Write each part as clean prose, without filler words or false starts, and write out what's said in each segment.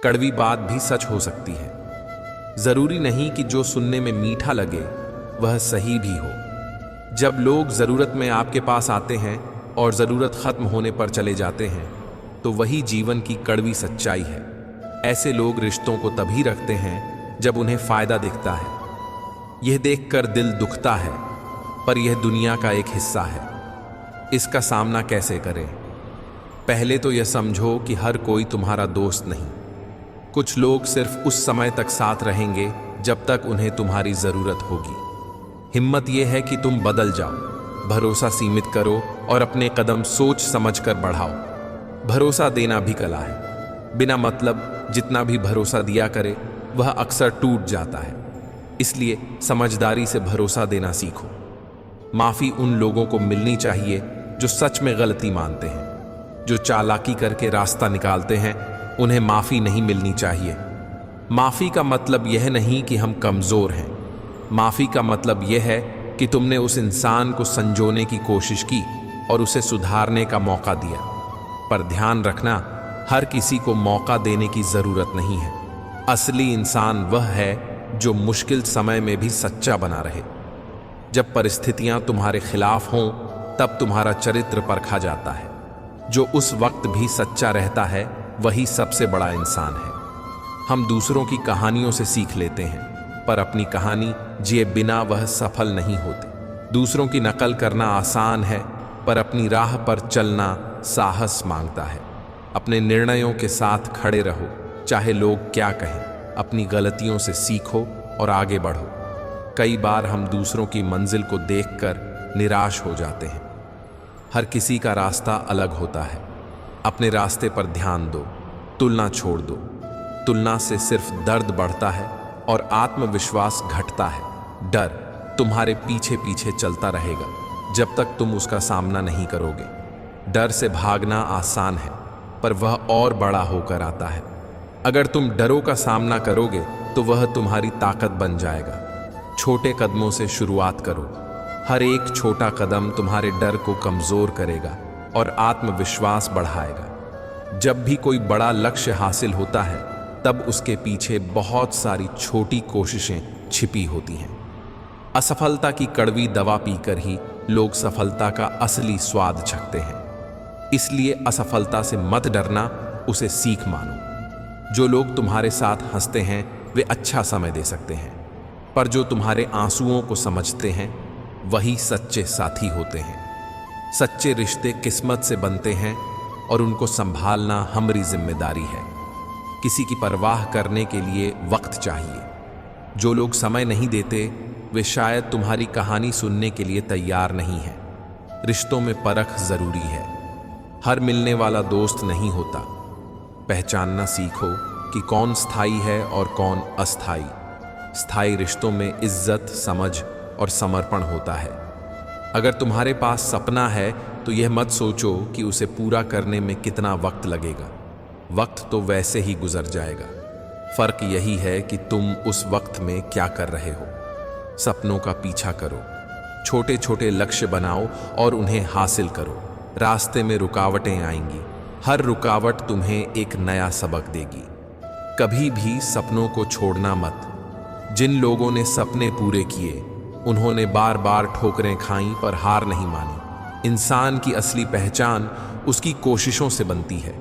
कड़वी बात भी सच हो सकती है। जरूरी नहीं कि जो सुनने में मीठा लगे वह सही भी हो। जब लोग जरूरत में आपके पास आते हैं और जरूरत खत्म होने पर चले जाते हैं, तो वही जीवन की कड़वी सच्चाई है। ऐसे लोग रिश्तों को तभी रखते हैं जब उन्हें फायदा दिखता है। यह देखकर दिल दुखता है, पर यह दुनिया का एक हिस्सा है। इसका सामना कैसे करें? पहले तो यह समझो कि हर कोई तुम्हारा दोस्त नहीं। कुछ लोग सिर्फ उस समय तक साथ रहेंगे जब तक उन्हें तुम्हारी जरूरत होगी। हिम्मत यह है कि तुम बदल जाओ, भरोसा सीमित करो और अपने कदम सोच समझकर बढ़ाओ। भरोसा देना भी कला है। बिना मतलब जितना भी भरोसा दिया करे वह अक्सर टूट जाता है। इसलिए समझदारी से भरोसा देना सीखो। माफी उन लोगों को मिलनी चाहिए जो सच में गलती मानते हैं। जो चालाकी करके रास्ता निकालते हैं उन्हें माफी नहीं मिलनी चाहिए। माफी का मतलब यह नहीं कि हम कमजोर हैं। माफी का मतलब यह है कि तुमने उस इंसान को संजोने की कोशिश की और उसे सुधारने का मौका दिया। पर ध्यान रखना, हर किसी को मौका देने की जरूरत नहीं है। असली इंसान वह है जो मुश्किल समय में भी सच्चा बना रहे। जब परिस्थितियां तुम्हारे खिलाफ हों तब तुम्हारा चरित्र परखा जाता है। जो उस वक्त भी सच्चा रहता है वही सबसे बड़ा इंसान है। हम दूसरों की कहानियों से सीख लेते हैं, पर अपनी कहानी जिए बिना वह सफल नहीं होते। दूसरों की नकल करना आसान है, पर अपनी राह पर चलना साहस मांगता है। अपने निर्णयों के साथ खड़े रहो, चाहे लोग क्या कहें। अपनी गलतियों से सीखो और आगे बढ़ो। कई बार हम दूसरों की मंजिल को देखकर निराश हो जाते हैं। हर किसी का रास्ता अलग होता है। अपने रास्ते पर ध्यान दो, तुलना छोड़ दो। तुलना से सिर्फ दर्द बढ़ता है और आत्मविश्वास घटता है। डर तुम्हारे पीछे पीछे चलता रहेगा जब तक तुम उसका सामना नहीं करोगे। डर से भागना आसान है, पर वह और बड़ा होकर आता है। अगर तुम डरों का सामना करोगे तो वह तुम्हारी ताकत बन जाएगा। छोटे कदमों से शुरुआत करो। हर एक छोटा कदम तुम्हारे डर को कमजोर करेगा और आत्मविश्वास बढ़ाएगा। जब भी कोई बड़ा लक्ष्य हासिल होता है तब उसके पीछे बहुत सारी छोटी कोशिशें छिपी होती हैं। असफलता की कड़वी दवा पीकर ही लोग सफलता का असली स्वाद चखते हैं। इसलिए असफलता से मत डरना, उसे सीख मानो। जो लोग तुम्हारे साथ हंसते हैं वे अच्छा समय दे सकते हैं, पर जो तुम्हारे आंसुओं को समझते हैं वही सच्चे साथी होते हैं। सच्चे रिश्ते किस्मत से बनते हैं और उनको संभालना हमारी जिम्मेदारी है। किसी की परवाह करने के लिए वक्त चाहिए। जो लोग समय नहीं देते वे शायद तुम्हारी कहानी सुनने के लिए तैयार नहीं है। रिश्तों में परख जरूरी है। हर मिलने वाला दोस्त नहीं होता। पहचानना सीखो कि कौन स्थायी है और कौन अस्थायी। स्थायी रिश्तों में इज्जत, समझ और समर्पण होता है। अगर तुम्हारे पास सपना है तो यह मत सोचो कि उसे पूरा करने में कितना वक्त लगेगा। वक्त तो वैसे ही गुजर जाएगा। फर्क यही है कि तुम उस वक्त में क्या कर रहे हो। सपनों का पीछा करो, छोटे छोटे लक्ष्य बनाओ और उन्हें हासिल करो। रास्ते में रुकावटें आएंगी, हर रुकावट तुम्हें एक नया सबक देगी। कभी भी सपनों को छोड़ना मत। जिन लोगों ने सपने पूरे किए उन्होंने बार बार ठोकरें खाई पर हार नहीं मानी। इंसान की असली पहचान उसकी कोशिशों से बनती है,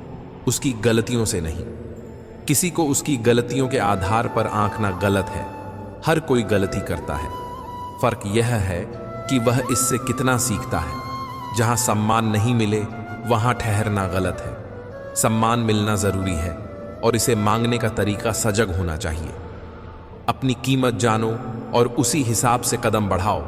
उसकी गलतियों से नहीं। किसी को उसकी गलतियों के आधार पर आंकना गलत है। हर कोई गलती करता है। फर्क यह है कि वह इससे कितना सीखता है। जहां सम्मान नहीं मिले वहां ठहरना गलत है। सम्मान मिलना जरूरी है और इसे मांगने का तरीका सजग होना चाहिए। अपनी कीमत जानो और उसी हिसाब से कदम बढ़ाओ।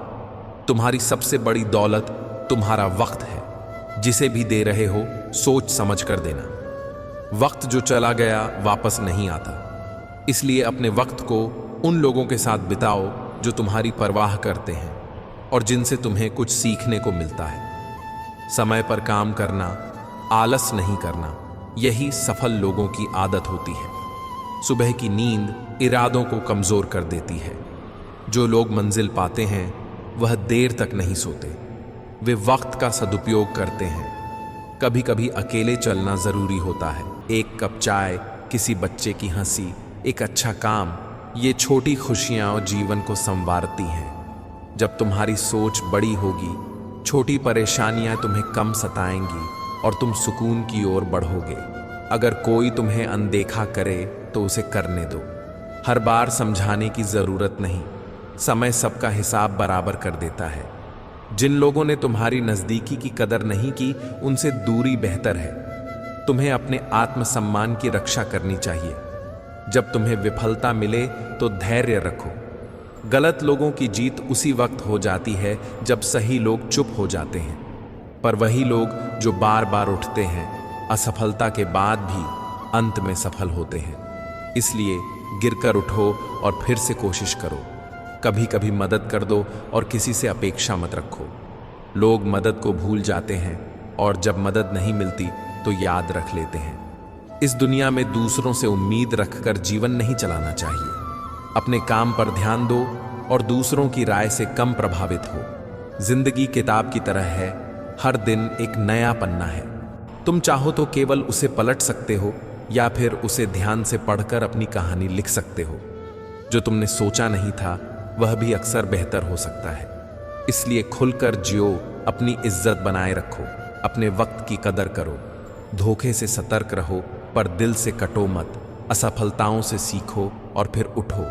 तुम्हारी सबसे बड़ी दौलत तुम्हारा वक्त है। जिसे भी दे रहे हो सोच समझ कर देना। वक्त जो चला गया वापस नहीं आता। इसलिए अपने वक्त को उन लोगों के साथ बिताओ जो तुम्हारी परवाह करते हैं और जिनसे तुम्हें कुछ सीखने को मिलता है। समय पर काम करना, आलस नहीं करना, यही सफल लोगों की आदत होती है। सुबह की नींद इरादों को कमजोर कर देती है। जो लोग मंजिल पाते हैं वह देर तक नहीं सोते। वे वक्त का सदुपयोग करते हैं। कभी कभी अकेले चलना जरूरी होता है। एक कप चाय किसी बच्चे की हंसी, एक अच्छा काम, ये छोटी खुशियां जीवन को संवारती हैं। जब तुम्हारी सोच बड़ी होगी, छोटी परेशानियां तुम्हें कम सताएंगी और तुम सुकून की ओर बढ़ोगे। अगर कोई तुम्हें अनदेखा करे तो उसे करने दो। हर बार समझाने की जरूरत नहीं, समय सबका हिसाब बराबर कर देता है। जिन लोगों ने तुम्हारी नजदीकी की कदर नहीं की, उनसे दूरी बेहतर है। तुम्हें अपने आत्मसम्मान की रक्षा करनी चाहिए। जब तुम्हें विफलता मिले तो धैर्य रखो। गलत लोगों की जीत उसी वक्त हो जाती है जब सही लोग चुप हो जाते हैं। पर वही लोग जो बार बार उठते हैं, असफलता के बाद भी अंत में सफल होते हैं। इसलिए गिरकर उठो और फिर से कोशिश करो। कभी कभी मदद कर दो और किसी से अपेक्षा मत रखो। लोग मदद को भूल जाते हैं और जब मदद नहीं मिलती तो याद रख लेते हैं। इस दुनिया में दूसरों से उम्मीद रखकर जीवन नहीं चलाना चाहिए। अपने काम पर ध्यान दो और दूसरों की राय से कम प्रभावित हो। जिंदगी किताब की तरह है, हर दिन एक नया पन्ना है। तुम चाहो तो केवल उसे पलट सकते हो या फिर उसे ध्यान से पढ़कर अपनी कहानी लिख सकते हो। जो तुमने सोचा नहीं था वह भी अक्सर बेहतर हो सकता है। इसलिए खुलकर जियो, अपनी इज्जत बनाए रखो, अपने वक्त की कदर करो। धोखे से सतर्क रहो पर दिल से कटो मत। असफलताओं से सीखो और फिर उठो।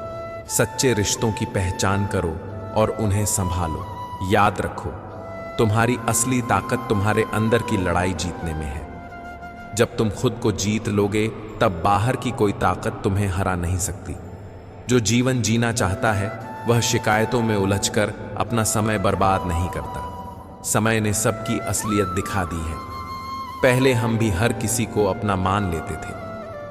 सच्चे रिश्तों की पहचान करो और उन्हें संभालो। याद रखो, तुम्हारी असली ताकत तुम्हारे अंदर की लड़ाई जीतने में है। जब तुम खुद को जीत लोगे तब बाहर की कोई ताकत तुम्हें हरा नहीं सकती। जो जीवन जीना चाहता है वह शिकायतों में उलझकर अपना समय बर्बाद नहीं करता। समय ने सबकी असलियत दिखा दी है। पहले हम भी हर किसी को अपना मान लेते थे,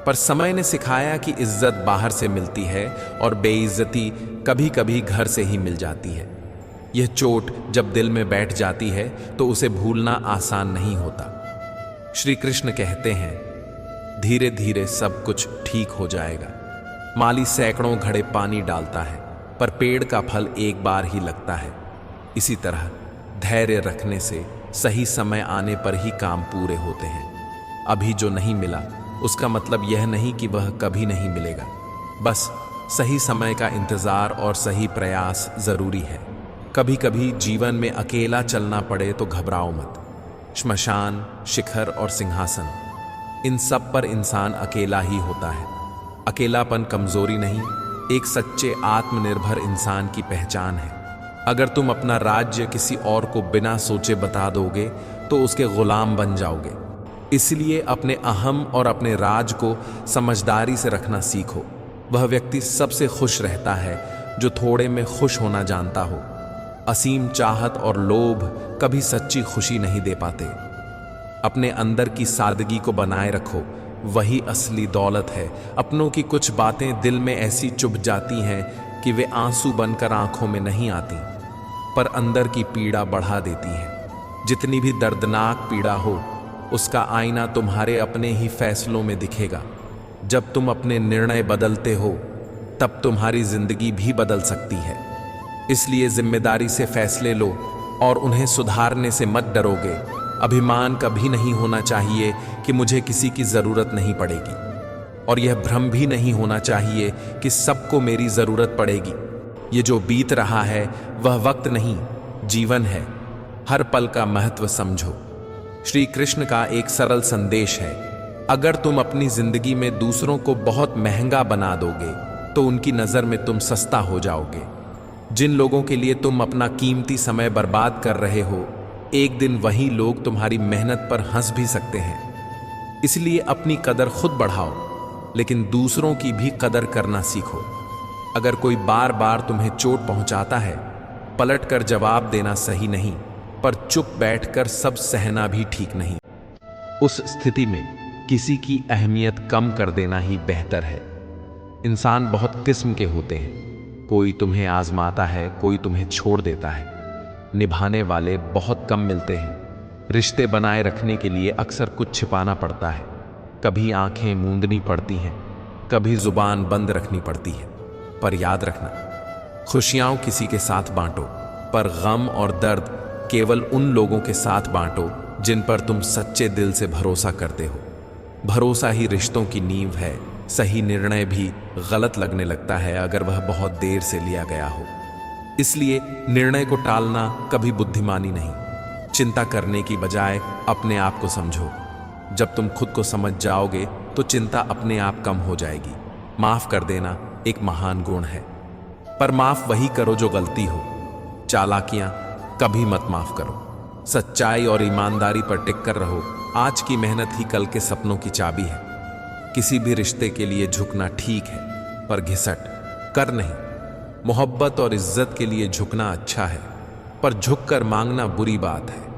पर समय ने सिखाया कि इज्जत बाहर से मिलती है और बेइज्जती कभी कभी घर से ही मिल जाती है। यह चोट जब दिल में बैठ जाती है तो उसे भूलना आसान नहीं होता। श्री कृष्ण कहते हैं, धीरे धीरे सब कुछ ठीक हो जाएगा। माली सैकड़ों घड़े पानी डालता है पर पेड़ का फल एक बार ही लगता है। इसी तरह धैर्य रखने से सही समय आने पर ही काम पूरे होते हैं। अभी जो नहीं मिला उसका मतलब यह नहीं कि वह कभी नहीं मिलेगा। बस सही समय का इंतजार और सही प्रयास जरूरी है। कभी कभी जीवन में अकेला चलना पड़े तो घबराओ मत। श्मशान, शिखर और सिंहासन, इन सब पर इंसान अकेला ही होता है। अकेलापन कमजोरी नहीं, एक सच्चे आत्मनिर्भर इंसान की पहचान है। अगर तुम अपना राज्य किसी और को बिना सोचे बता दोगे तो उसके गुलाम बन जाओगे। इसलिए अपने अहम और अपने राज को समझदारी से रखना सीखो। वह व्यक्ति सबसे खुश रहता है जो थोड़े में खुश होना जानता हो। असीम चाहत और लोभ कभी सच्ची खुशी नहीं दे पाते। अपने अंदर की सादगी को बनाए रखो, वही असली दौलत है। अपनों की कुछ बातें दिल में ऐसी चुभ जाती हैं कि वे आंसू बनकर आंखों में नहीं आती, पर अंदर की पीड़ा बढ़ा देती हैं। जितनी भी दर्दनाक पीड़ा हो, उसका आईना तुम्हारे अपने ही फैसलों में दिखेगा। जब तुम अपने निर्णय बदलते हो तब तुम्हारी जिंदगी भी बदल सकती है। इसलिए जिम्मेदारी से फैसले लो और उन्हें सुधारने से मत डरोगे। अभिमान कभी नहीं होना चाहिए कि मुझे किसी की जरूरत नहीं पड़ेगी, और यह भ्रम भी नहीं होना चाहिए कि सबको मेरी जरूरत पड़ेगी। ये जो बीत रहा है वह वक्त नहीं, जीवन है। हर पल का महत्व समझो। श्री कृष्ण का एक सरल संदेश है, अगर तुम अपनी जिंदगी में दूसरों को बहुत महंगा बना दोगे तो उनकी नजर में तुम सस्ता हो जाओगे। जिन लोगों के लिए तुम अपना कीमती समय बर्बाद कर रहे हो, एक दिन वही लोग तुम्हारी मेहनत पर हंस भी सकते हैं। इसलिए अपनी कदर खुद बढ़ाओ, लेकिन दूसरों की भी कदर करना सीखो। अगर कोई बार बार तुम्हें चोट पहुंचाता है, पलट कर जवाब देना सही नहीं, पर चुप बैठकर सब सहना भी ठीक नहीं। उस स्थिति में किसी की अहमियत कम कर देना ही बेहतर है। इंसान बहुत किस्म के होते हैं, कोई तुम्हें आजमाता है, कोई तुम्हें छोड़ देता है। निभाने वाले बहुत कम मिलते हैं। रिश्ते बनाए रखने के लिए अक्सर कुछ छिपाना पड़ता है। कभी आंखें मूंदनी पड़ती हैं, कभी जुबान बंद रखनी पड़ती है। पर याद रखना, खुशियां किसी के साथ बांटो, पर गम और दर्द केवल उन लोगों के साथ बांटो जिन पर तुम सच्चे दिल से भरोसा करते हो। भरोसा ही रिश्तों की नींव है। सही निर्णय भी गलत लगने लगता है अगर वह बहुत देर से लिया गया हो। इसलिए निर्णय को टालना कभी बुद्धिमानी नहीं। चिंता करने की बजाय अपने आप को समझो। जब तुम खुद को समझ जाओगे तो चिंता अपने आप कम हो जाएगी। माफ कर देना एक महान गुण है, पर माफ वही करो जो गलती हो। चालाकियां कभी मत माफ करो। सच्चाई और ईमानदारी पर टिक कर रहो। आज की मेहनत ही कल के सपनों की चाबी है। किसी भी रिश्ते के लिए झुकना ठीक है, पर घिसट कर नहीं। मोहब्बत और इज्जत के लिए झुकना अच्छा है, पर झुककर मांगना बुरी बात है।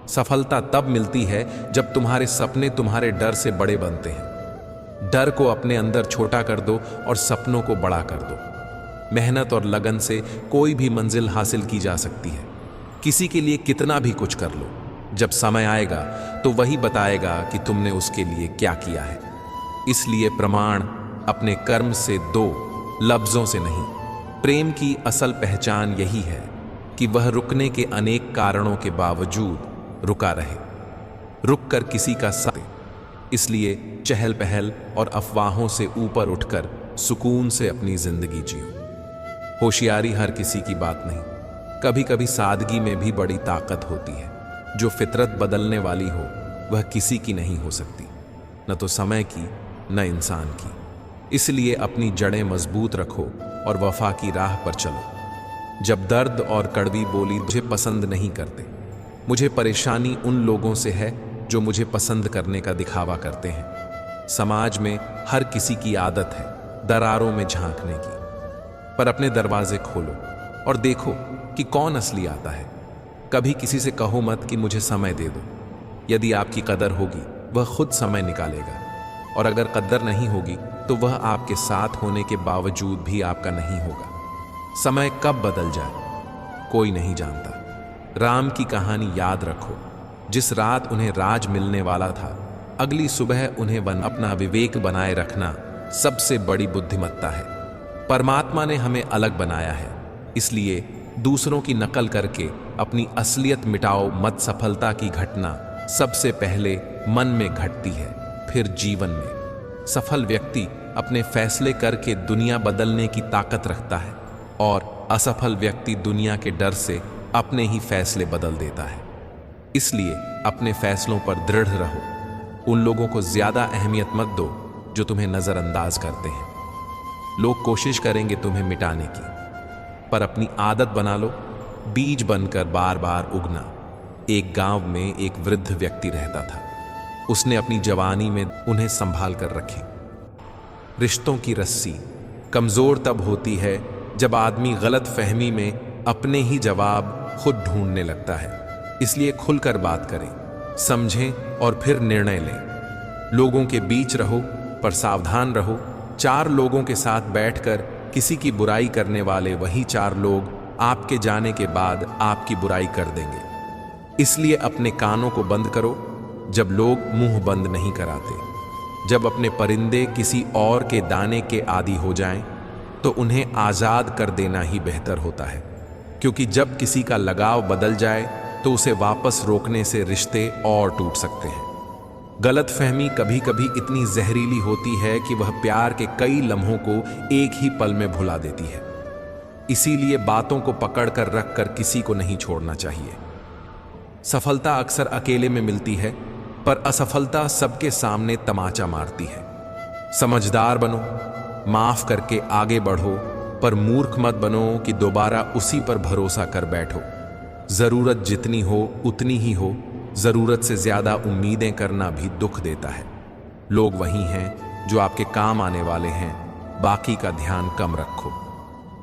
सफलता तब मिलती है जब तुम्हारे सपने तुम्हारे डर से बड़े बनते हैं। डर को अपने अंदर छोटा कर दो और सपनों को बड़ा कर दो। मेहनत और लगन से कोई भी मंजिल हासिल की जा सकती है। किसी के लिए कितना भी कुछ कर लो, जब समय आएगा तो वही बताएगा कि तुमने उसके लिए क्या किया है। इसलिए प्रमाण अपने कर्म से दो, लफ्जों से नहीं। प्रेम की असल पहचान यही है कि वह रुकने के अनेक कारणों के बावजूद रुका रहे, रुक कर किसी का साथ दे। इसलिए चहल पहल और अफवाहों से ऊपर उठकर सुकून से अपनी जिंदगी जियो। होशियारी हर किसी की बात नहीं, कभी कभी सादगी में भी बड़ी ताकत होती है। जो फितरत बदलने वाली हो वह किसी की नहीं हो सकती, न तो समय की न इंसान की। इसलिए अपनी जड़ें मजबूत रखो और वफा की राह पर चलो। जब दर्द और कड़वी बोली मुझे पसंद नहीं करते, मुझे परेशानी उन लोगों से है जो मुझे पसंद करने का दिखावा करते हैं। समाज में हर किसी की आदत है दरारों में झांकने की, पर अपने दरवाजे खोलो और देखो कि कौन असली आता है। कभी किसी से कहो मत कि मुझे समय दे दो। यदि आपकी कदर होगी वह खुद समय निकालेगा, और अगर कदर नहीं होगी तो वह आपके साथ होने के बावजूद भी आपका नहीं होगा। समय कब बदल जाए कोई नहीं जानता। राम की कहानी याद रखो। जिस रात उन्हें राज मिलने वाला था, अगली सुबह उन्हें अपना विवेक बनाए रखना सबसे बड़ी बुद्धिमत्ता है। परमात्मा ने हमें अलग बनाया है, इसलिए दूसरों की नकल करके अपनी असलियत मिटाओ मत। सफलता की घटना सबसे पहले मन में घटती है, फिर जीवन में। सफल व्यक्ति अपने फैसले करके दुनिया बदलने की ताकत रखता है, और असफल व्यक्ति दुनिया के डर से अपने ही फैसले बदल देता है। इसलिए अपने फैसलों पर दृढ़ रहो। उन लोगों को ज्यादा अहमियत मत दो जो तुम्हें नजरअंदाज करते हैं। लोग कोशिश करेंगे तुम्हें मिटाने की, पर अपनी आदत बना लो बीज बनकर बार बार उगना। एक गांव में एक वृद्ध व्यक्ति रहता था। उसने अपनी जवानी में उन्हें संभाल कर रखे। रिश्तों की रस्सी कमजोर तब होती है जब आदमी गलत फहमी में अपने ही जवाब खुद ढूंढने लगता है। इसलिए खुलकर बात करें, समझें और फिर निर्णय लें। लोगों के बीच रहो पर सावधान रहो। 4 लोगों के साथ बैठकर किसी की बुराई करने वाले वही 4 लोग आपके जाने के बाद आपकी बुराई कर देंगे। इसलिए अपने कानों को बंद करो जब लोग मुंह बंद नहीं कराते। जब अपने परिंदे किसी और के दाने के आदी हो जाएं, तो उन्हें आजाद कर देना ही बेहतर होता है, क्योंकि जब किसी का लगाव बदल जाए तो उसे वापस रोकने से रिश्ते और टूट सकते हैं। गलतफहमी कभी कभी इतनी जहरीली होती है कि वह प्यार के कई लम्हों को एक ही पल में भुला देती है। इसीलिए बातों को पकड़कर रखकर किसी को नहीं छोड़ना चाहिए। सफलता अक्सर अकेले में मिलती है, पर असफलता सबके सामने तमाचा मारती है। समझदार बनो, माफ करके आगे बढ़ो, पर मूर्ख मत बनो कि दोबारा उसी पर भरोसा कर बैठो। जरूरत जितनी हो उतनी ही हो, जरूरत से ज्यादा उम्मीदें करना भी दुख देता है। लोग वही हैं जो आपके काम आने वाले हैं, बाकी का ध्यान कम रखो।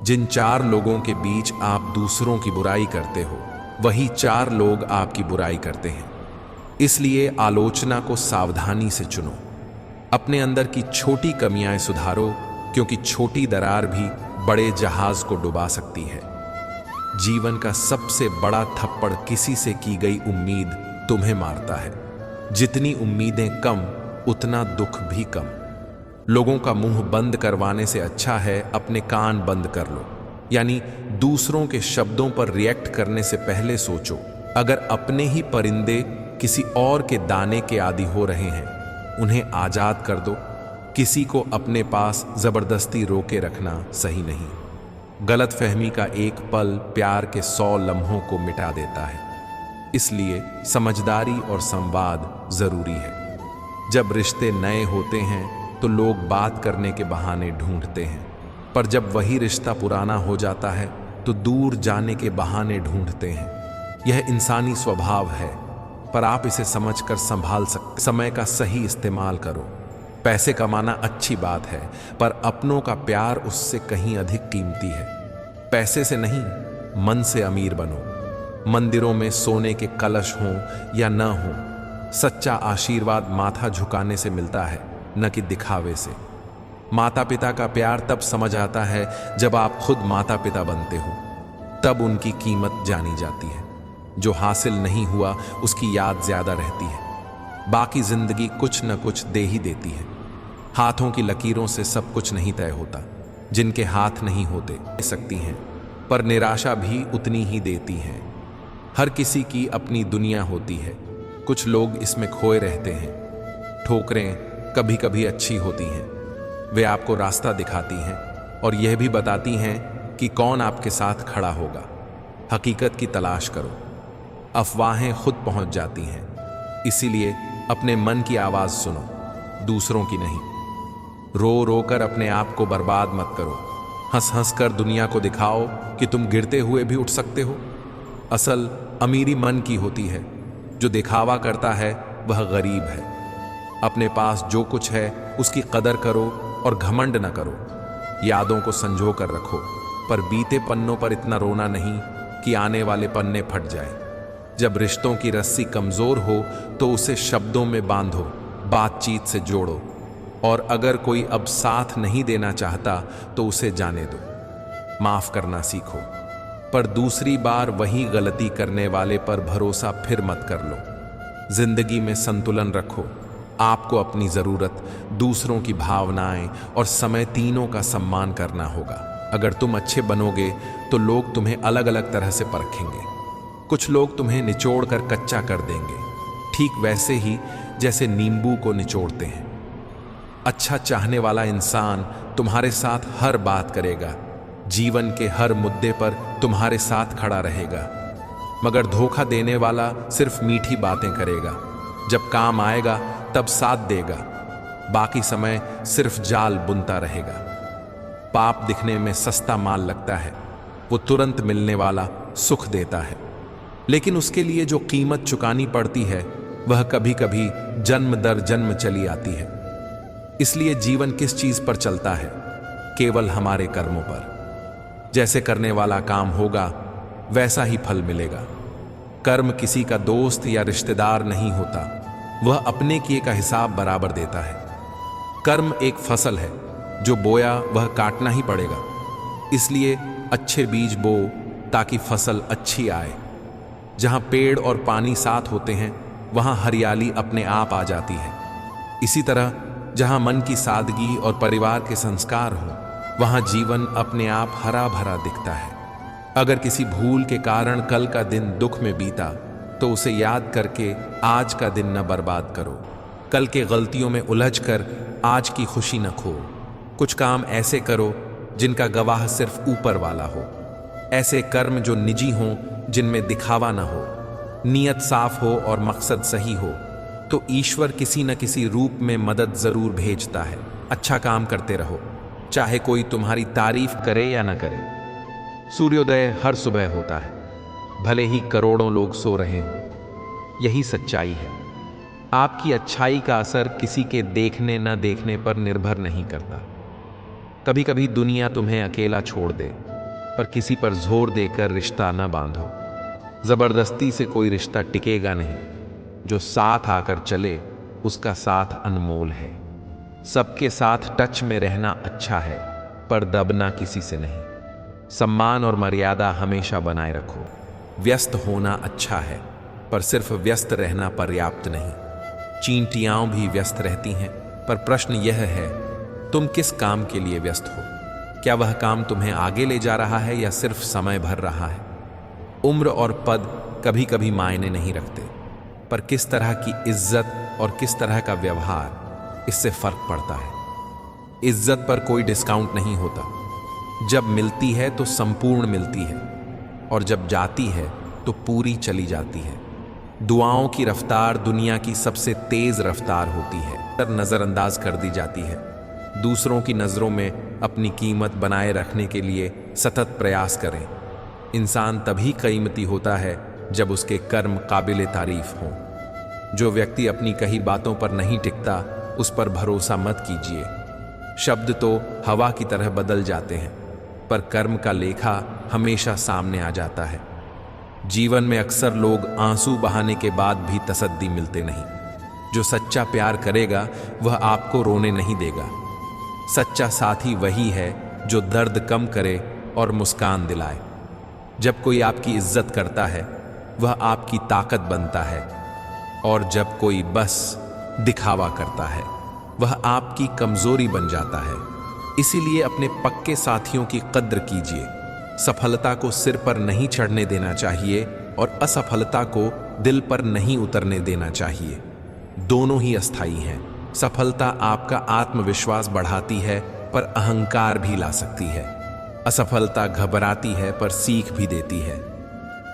जिन 4 लोगों के बीच आप दूसरों की बुराई करते हो, वही 4 लोग आपकी बुराई करते हैं। इसलिए आलोचना को सावधानी से चुनो। अपने अंदर की छोटी कमियां सुधारो, क्योंकि छोटी दरार भी बड़े जहाज को डुबा सकती है। जीवन का सबसे बड़ा थप्पड़ किसी से की गई उम्मीद तुम्हें मारता है। जितनी उम्मीदें कम, उतना दुख भी कम। लोगों का मुंह बंद करवाने से अच्छा है अपने कान बंद कर लो। यानी दूसरों के शब्दों पर रिएक्ट करने से पहले सोचो, अगर अपने ही परिंदे किसी और के दाने के आदी हो रहे हैं, उन्हें आजाद कर दो। किसी को अपने पास जबरदस्ती रोके रखना सही नहीं। गलत फहमी का एक पल प्यार के 100 लम्हों को मिटा देता है। इसलिए समझदारी और संवाद जरूरी है। जब रिश्ते नए होते हैं तो लोग बात करने के बहाने ढूंढते हैं, पर जब वही रिश्ता पुराना हो जाता है तो दूर जाने के बहाने ढूंढते हैं। यह इंसानी स्वभाव है, पर आप इसे समझकर संभाल सकते। समय का सही इस्तेमाल करो। पैसे कमाना अच्छी बात है, पर अपनों का प्यार उससे कहीं अधिक कीमती है। पैसे से नहीं, मन से अमीर बनो। मंदिरों में सोने के कलश हों या न हों, सच्चा आशीर्वाद माथा झुकाने से मिलता है, न कि दिखावे से। माता पिता का प्यार तब समझ आता है जब आप खुद माता पिता बनते हो, तब उनकी कीमत जानी जाती है। जो हासिल नहीं हुआ उसकी याद ज्यादा रहती है। बाकी जिंदगी कुछ न कुछ दे ही देती है। हाथों की लकीरों से सब कुछ नहीं तय होता। जिनके हाथ नहीं होते दे सकती हैं, पर निराशा भी उतनी ही देती हैं। हर किसी की अपनी दुनिया होती है, कुछ लोग इसमें खोए रहते हैं। ठोकरें कभी कभी अच्छी होती हैं, वे आपको रास्ता दिखाती हैं और यह भी बताती हैं कि कौन आपके साथ खड़ा होगा। हकीकत की तलाश करो, अफवाहें खुद पहुंच जाती हैं। इसीलिए अपने मन की आवाज सुनो, दूसरों की नहीं। रो रो कर अपने आप को बर्बाद मत करो। हंस हंस कर दुनिया को दिखाओ कि तुम गिरते हुए भी उठ सकते हो। असल अमीरी मन की होती है, जो दिखावा करता है वह गरीब है। अपने पास जो कुछ है उसकी कदर करो और घमंड न करो। यादों को संजो कर रखो, पर बीते पन्नों पर इतना रोना नहीं कि आने वाले पन्ने फट जाए। जब रिश्तों की रस्सी कमजोर हो तो उसे शब्दों में बांधो, बातचीत से जोड़ो। और अगर कोई अब साथ नहीं देना चाहता तो उसे जाने दो। माफ करना सीखो, पर दूसरी बार वही गलती करने वाले पर भरोसा फिर मत कर लो। जिंदगी में संतुलन रखो। आपको अपनी जरूरत, दूसरों की भावनाएं और समय तीनों का सम्मान करना होगा। अगर तुम अच्छे बनोगे तो लोग तुम्हें अलग अलग तरह से परखेंगे। कुछ लोग तुम्हें निचोड़ कर कच्चा कर देंगे, ठीक वैसे ही जैसे नींबू को निचोड़ते हैं। अच्छा चाहने वाला इंसान तुम्हारे साथ हर बात करेगा, जीवन के हर मुद्दे पर तुम्हारे साथ खड़ा रहेगा। मगर धोखा देने वाला सिर्फ मीठी बातें करेगा, जब काम आएगा तब साथ देगा, बाकी समय सिर्फ जाल बुनता रहेगा। पाप दिखने में सस्ता माल लगता है, वो तुरंत मिलने वाला सुख देता है, लेकिन उसके लिए जो कीमत चुकानी पड़ती है वह कभी कभी जन्म दर जन्म चली आती है। इसलिए जीवन किस चीज पर चलता है? केवल हमारे कर्मों पर। जैसे करने वाला काम होगा वैसा ही फल मिलेगा। कर्म किसी का दोस्त या रिश्तेदार नहीं होता, वह अपने किए का हिसाब बराबर देता है। कर्म एक फसल है, जो बोया वह काटना ही पड़ेगा। इसलिए अच्छे बीज बो ताकि फसल अच्छी आए। जहां पेड़ और पानी साथ होते हैं वहां हरियाली अपने आप आ जाती है। इसी तरह जहां मन की सादगी और परिवार के संस्कार हो वहां जीवन अपने आप हरा भरा दिखता है। अगर किसी भूल के कारण कल का दिन दुख में बीता तो उसे याद करके आज का दिन न बर्बाद करो। कल के गलतियों में उलझकर आज की खुशी न खो। कुछ काम ऐसे करो जिनका गवाह सिर्फ ऊपर वाला हो। ऐसे कर्म जो निजी हों, जिनमें दिखावा न हो, नीयत साफ हो और मकसद सही हो, तो ईश्वर किसी न किसी रूप में मदद जरूर भेजता है। अच्छा काम करते रहो, चाहे कोई तुम्हारी तारीफ करे या न करे। सूर्योदय हर सुबह होता है, भले ही करोड़ों लोग सो रहे हों। यही सच्चाई है। आपकी अच्छाई का असर किसी के देखने न देखने पर निर्भर नहीं करता। कभी कभी दुनिया तुम्हें अकेला छोड़ दे, पर किसी पर जोर देकर रिश्ता न बांधो। जबरदस्ती से कोई रिश्ता टिकेगा नहीं। जो साथ आकर चले उसका साथ अनमोल है। सबके साथ टच में रहना अच्छा है, पर दबना किसी से नहीं। सम्मान और मर्यादा हमेशा बनाए रखो। व्यस्त होना अच्छा है, पर सिर्फ व्यस्त रहना पर्याप्त नहीं। चींटियां भी व्यस्त रहती हैं, पर प्रश्न यह है तुम किस काम के लिए व्यस्त हो? क्या वह काम तुम्हें आगे ले जा रहा है या सिर्फ समय भर रहा है? उम्र और पद कभी कभी मायने नहीं रखते, पर किस तरह की इज्जत और किस तरह का व्यवहार, इससे फर्क पड़ता है। इज्जत पर कोई डिस्काउंट नहीं होता। जब मिलती है तो संपूर्ण मिलती है, और जब जाती है तो पूरी चली जाती है। दुआओं की रफ्तार दुनिया की सबसे तेज रफ्तार होती है, पर नज़रअंदाज कर दी जाती है। दूसरों की नज़रों में अपनी कीमत बनाए रखने के लिए सतत प्रयास करें। इंसान तभी कीमती होता है जब उसके कर्म काबिल तारीफ हों। जो व्यक्ति अपनी कही बातों पर नहीं टिकता, उस पर भरोसा मत कीजिए। शब्द तो हवा की तरह बदल जाते हैं, पर कर्म का लेखा हमेशा सामने आ जाता है। जीवन में अक्सर लोग आंसू बहाने के बाद भी तसद्दी मिलते नहीं। जो सच्चा प्यार करेगा वह आपको रोने नहीं देगा। सच्चा साथी वही है जो दर्द कम करे और मुस्कान दिलाए। जब कोई आपकी इज्जत करता है वह आपकी ताकत बनता है, और जब कोई बस दिखावा करता है वह आपकी कमजोरी बन जाता है। इसीलिए अपने पक्के साथियों की कद्र कीजिए। सफलता को सिर पर नहीं चढ़ने देना चाहिए और असफलता को दिल पर नहीं उतरने देना चाहिए। दोनों ही अस्थायी हैं। सफलता आपका आत्मविश्वास बढ़ाती है, पर अहंकार भी ला सकती है। असफलता घबराती है, पर सीख भी देती है।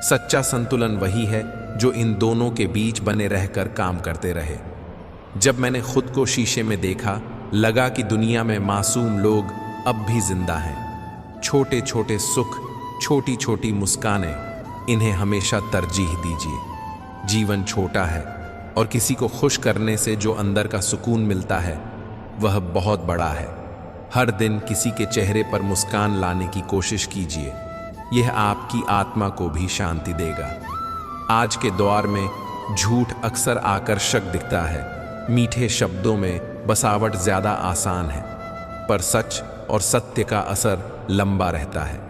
सच्चा संतुलन वही है जो इन दोनों के बीच बने रहकर काम करते रहे। जब मैंने खुद को शीशे में देखा, लगा कि दुनिया में मासूम लोग अब भी जिंदा हैं। छोटे छोटे सुख, छोटी छोटी मुस्कानें, इन्हें हमेशा तरजीह दीजिए। जीवन छोटा है, और किसी को खुश करने से जो अंदर का सुकून मिलता है वह बहुत बड़ा है। हर दिन किसी के चेहरे पर मुस्कान लाने की कोशिश कीजिए। यह आपकी आत्मा को भी शांति देगा। आज के दौर में झूठ अक्सर आकर्षक दिखता है। मीठे शब्दों में बसावट ज्यादा आसान है, पर सच और सत्य का असर लंबा रहता है।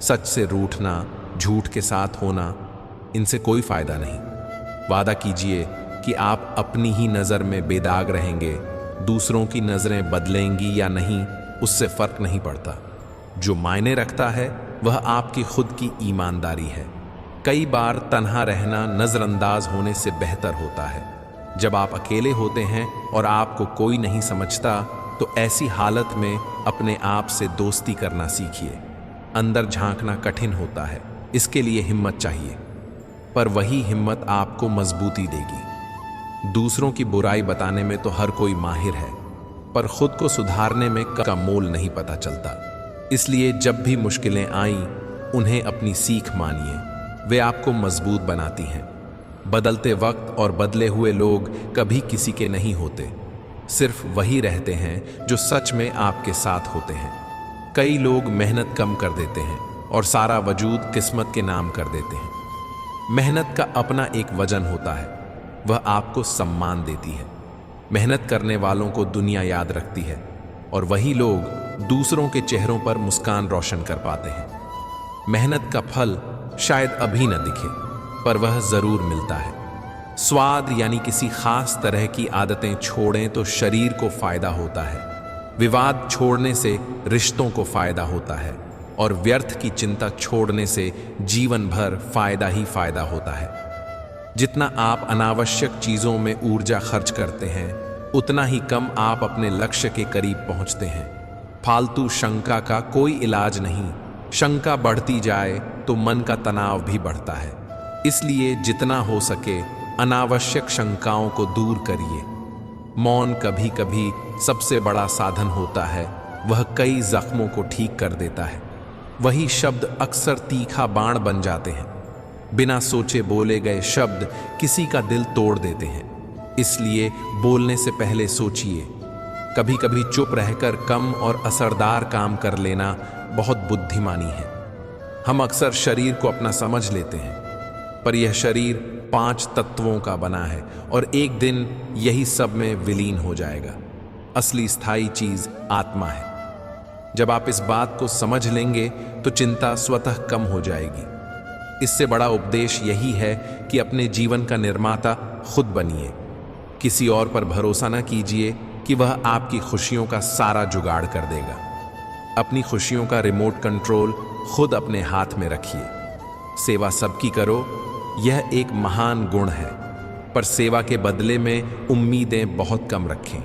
सच से रूठना, झूठ के साथ होना, इनसे कोई फायदा नहीं। वादा कीजिए कि आप अपनी ही नज़र में बेदाग रहेंगे। दूसरों की नज़रें बदलेंगी या नहीं, उससे फर्क नहीं पड़ता। जो मायने रखता है वह आपकी खुद की ईमानदारी है। कई बार तन्हा रहना नज़रअंदाज होने से बेहतर होता है। जब आप अकेले होते हैं और आपको कोई नहीं समझता, तो ऐसी हालत में अपने आप से दोस्ती करना सीखिए। अंदर झांकना कठिन होता है, इसके लिए हिम्मत चाहिए, पर वही हिम्मत आपको मजबूती देगी। दूसरों की बुराई बताने में तो हर कोई माहिर है, पर खुद को सुधारने में का मोल नहीं पता चलता। इसलिए जब भी मुश्किलें आईं, उन्हें अपनी सीख मानिए। वे आपको मजबूत बनाती हैं। बदलते वक्त और बदले हुए लोग कभी किसी के नहीं होते। सिर्फ वही रहते हैं जो सच में आपके साथ होते हैं। कई लोग मेहनत कम कर देते हैं और सारा वजूद किस्मत के नाम कर देते हैं। मेहनत का अपना एक वजन होता है, वह आपको सम्मान देती है। मेहनत करने वालों को दुनिया याद रखती है, और वही लोग दूसरों के चेहरों पर मुस्कान रोशन कर पाते हैं। मेहनत का फल शायद अभी न दिखे, पर वह जरूर मिलता है। स्वाद यानी किसी खास तरह की आदतें छोड़ें तो शरीर को फायदा होता है। विवाद छोड़ने से रिश्तों को फायदा होता है, और व्यर्थ की चिंता छोड़ने से जीवन भर फायदा ही फायदा होता है। जितना आप अनावश्यक चीजों में ऊर्जा खर्च करते हैं, उतना ही कम आप अपने लक्ष्य के करीब पहुंचते हैं। फालतू शंका का कोई इलाज नहीं। शंका बढ़ती जाए तो मन का तनाव भी बढ़ता है। इसलिए जितना हो सके अनावश्यक शंकाओं को दूर करिए। मौन कभी कभी सबसे बड़ा साधन होता है। वह कई जख्मों को ठीक कर देता है। वही शब्द अक्सर तीखा बाण बन जाते हैं। बिना सोचे बोले गए शब्द किसी का दिल तोड़ देते हैं। इसलिए बोलने से पहले सोचिए। कभी कभी चुप रहकर कम और असरदार काम कर लेना बहुत बुद्धिमानी है। हम अक्सर शरीर को अपना समझ लेते हैं, पर यह शरीर 5 तत्वों का बना है, और एक दिन यही सब में विलीन हो जाएगा। असली स्थायी चीज आत्मा है। जब आप इस बात को समझ लेंगे तो चिंता स्वतः कम हो जाएगी। इससे बड़ा उपदेश यही है कि अपने जीवन का निर्माता खुद बनिए। किसी और पर भरोसा न कीजिए कि वह आपकी खुशियों का सारा जुगाड़ कर देगा। अपनी खुशियों का रिमोट कंट्रोल खुद अपने हाथ में रखिए। सेवा सबकी करो, यह एक महान गुण है, पर सेवा के बदले में उम्मीदें बहुत कम रखें।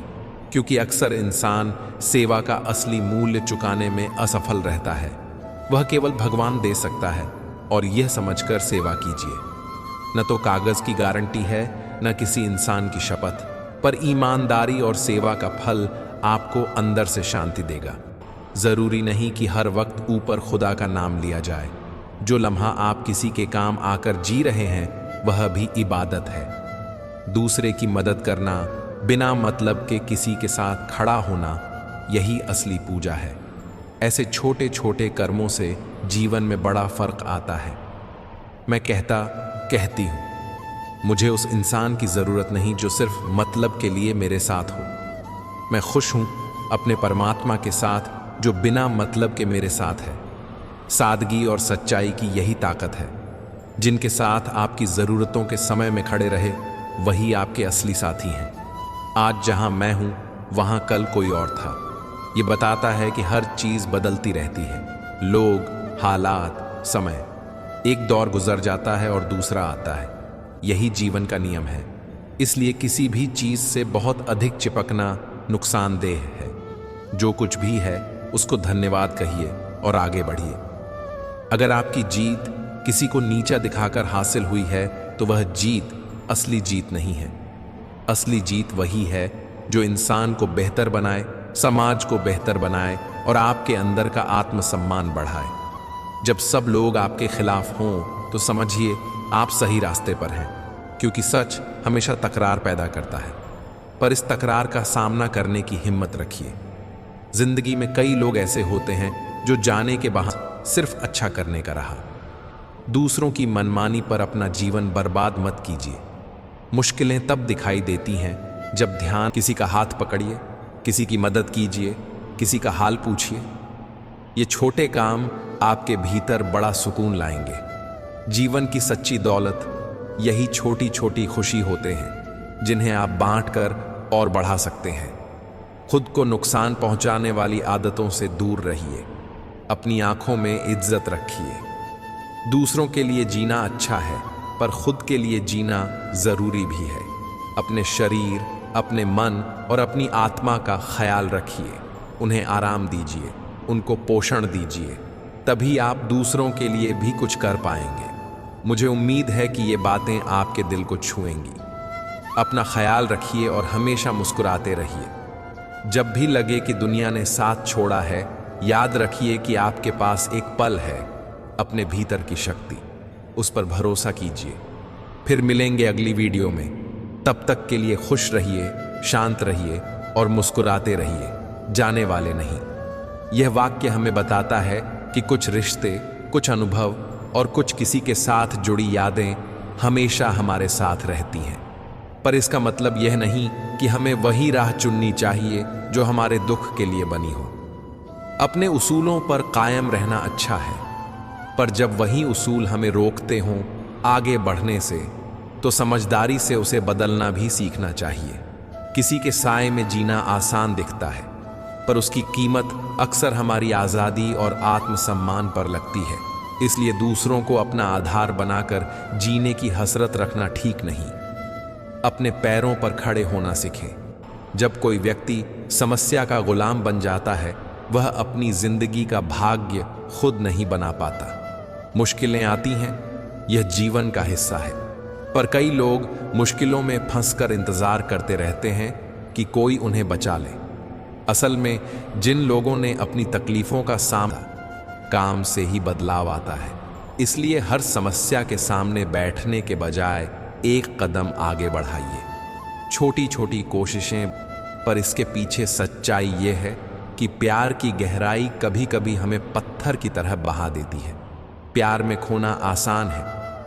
क्योंकि अक्सर इंसान सेवा का असली मूल्य चुकाने में असफल रहता है। वह केवल भगवान दे सकता है और यह समझकर सेवा कीजिए। न तो कागज की गारंटी है, न किसी इंसान की शपथ, पर ईमानदारी और सेवा का फल आपको अंदर से शांति देगा। जरूरी नहीं कि हर वक्त ऊपर खुदा का नाम लिया जाए। जो लम्हा आप किसी के काम आकर जी रहे हैं वह भी इबादत है। दूसरे की मदद करना, बिना मतलब के किसी के साथ खड़ा होना, यही असली पूजा है। ऐसे छोटे छोटे कर्मों से जीवन में बड़ा फर्क आता है। मैं कहती हूँ, मुझे उस इंसान की ज़रूरत नहीं जो सिर्फ मतलब के लिए मेरे साथ हो। मैं खुश हूँ अपने परमात्मा के साथ जो बिना मतलब के मेरे साथ है। सादगी और सच्चाई की यही ताकत है। जिनके साथ आपकी ज़रूरतों के समय में खड़े रहे, वही आपके असली साथी हैं। आज जहाँ मैं हूँ वहाँ कल कोई और था। ये बताता है कि हर चीज़ बदलती रहती है। लोग, हालात, समय। एक दौर गुजर जाता है और दूसरा आता है। यही जीवन का नियम है। इसलिए किसी भी चीज़ से बहुत अधिक चिपकना नुकसानदेह है। जो कुछ भी है उसको धन्यवाद कहिए और आगे बढ़िए। अगर आपकी जीत किसी को नीचा दिखाकर हासिल हुई है तो वह जीत असली जीत नहीं है। असली जीत वही है जो इंसान को बेहतर बनाए, समाज को बेहतर बनाए और आपके अंदर का आत्मसम्मान बढ़ाए। जब सब लोग आपके खिलाफ हों तो समझिए आप सही रास्ते पर हैं, क्योंकि सच हमेशा तकरार पैदा करता है। पर इस तकरार का सामना करने की हिम्मत रखिए। जिंदगी में कई लोग ऐसे होते हैं जो जाने के बहाने सिर्फ अच्छा करने का रहा। दूसरों की मनमानी पर अपना जीवन बर्बाद मत कीजिए। मुश्किलें तब दिखाई देती हैं जब ध्यान किसी का हाथ पकड़िए, किसी की मदद कीजिए, किसी का हाल पूछिए। ये छोटे काम आपके भीतर बड़ा सुकून लाएंगे। जीवन की सच्ची दौलत यही छोटी छोटी खुशी होते हैं जिन्हें आप बांटकर और बढ़ा सकते हैं। खुद को नुकसान पहुंचाने वाली आदतों से दूर रहिए। अपनी आंखों में इज्जत रखिए। दूसरों के लिए जीना अच्छा है, पर खुद के लिए जीना जरूरी भी है। अपने शरीर, अपने मन और अपनी आत्मा का ख्याल रखिए। उन्हें आराम दीजिए, उनको पोषण दीजिए। तभी आप दूसरों के लिए भी कुछ कर पाएंगे। मुझे उम्मीद है कि ये बातें आपके दिल को छुएंगी। अपना ख्याल रखिए और हमेशा मुस्कुराते रहिए। जब भी लगे कि दुनिया ने साथ छोड़ा है, याद रखिए कि आपके पास एक पल है, अपने भीतर की शक्ति। उस पर भरोसा कीजिए। फिर मिलेंगे अगली वीडियो में। तब तक के लिए खुश रहिए, शांत रहिए और मुस्कुराते रहिए, जाने वाले नहीं। यह वाक्य हमें बताता है कि कुछ रिश्ते, कुछ अनुभव और कुछ किसी के साथ जुड़ी यादें हमेशा हमारे साथ रहती हैं। पर इसका मतलब यह नहीं कि हमें वही राह चुननी चाहिए जो हमारे दुख के लिए बनी हो। अपने उसूलों पर कायम रहना अच्छा है, पर जब वही उसूल हमें रोकते हों आगे बढ़ने से, तो समझदारी से उसे बदलना भी सीखना चाहिए। किसी के साए में जीना आसान दिखता है, पर उसकी कीमत अक्सर हमारी आज़ादी और आत्मसम्मान पर लगती है। इसलिए दूसरों को अपना आधार बनाकर जीने की हसरत रखना ठीक नहीं। अपने पैरों पर खड़े होना सीखें। जब कोई व्यक्ति समस्या का गुलाम बन जाता है, वह अपनी जिंदगी का भाग्य खुद नहीं बना पाता। मुश्किलें आती हैं, यह जीवन का हिस्सा है, पर कई लोग मुश्किलों में फंसकर इंतजार करते रहते हैं कि कोई उन्हें बचा ले। असल में जिन लोगों ने अपनी तकलीफों का सामना, काम से ही बदलाव आता है। इसलिए हर समस्या के सामने बैठने के बजाय एक कदम आगे बढ़ाइए। छोटी छोटी कोशिशें, पर इसके पीछे सच्चाई यह है कि प्यार की गहराई कभी कभी हमें पत्थर की तरह बहा देती है। प्यार में खोना आसान है,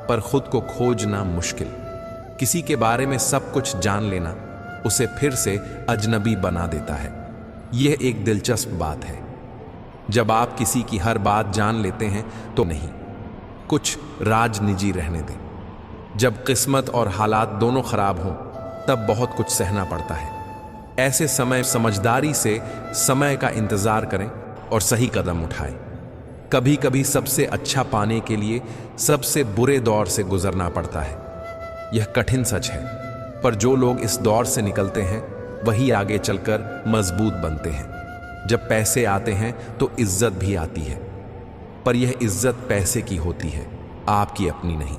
पर खुद को खोजना मुश्किल। किसी के बारे में सब कुछ जान लेना उसे फिर से अजनबी बना देता है। यह एक दिलचस्प बात है। जब आप किसी की हर बात जान लेते हैं तो नहीं, कुछ राज निजी रहने दें। जब किस्मत और हालात दोनों खराब हों, तब बहुत कुछ सहना पड़ता है। ऐसे समय समझदारी से समय का इंतजार करें और सही कदम उठाएं। कभी कभी सबसे अच्छा पाने के लिए सबसे बुरे दौर से गुजरना पड़ता है। यह कठिन सच है, पर जो लोग इस दौर से निकलते हैं वही आगे चलकर मजबूत बनते हैं। जब पैसे आते हैं तो इज्जत भी आती है, पर यह इज्जत पैसे की होती है, आपकी अपनी नहीं।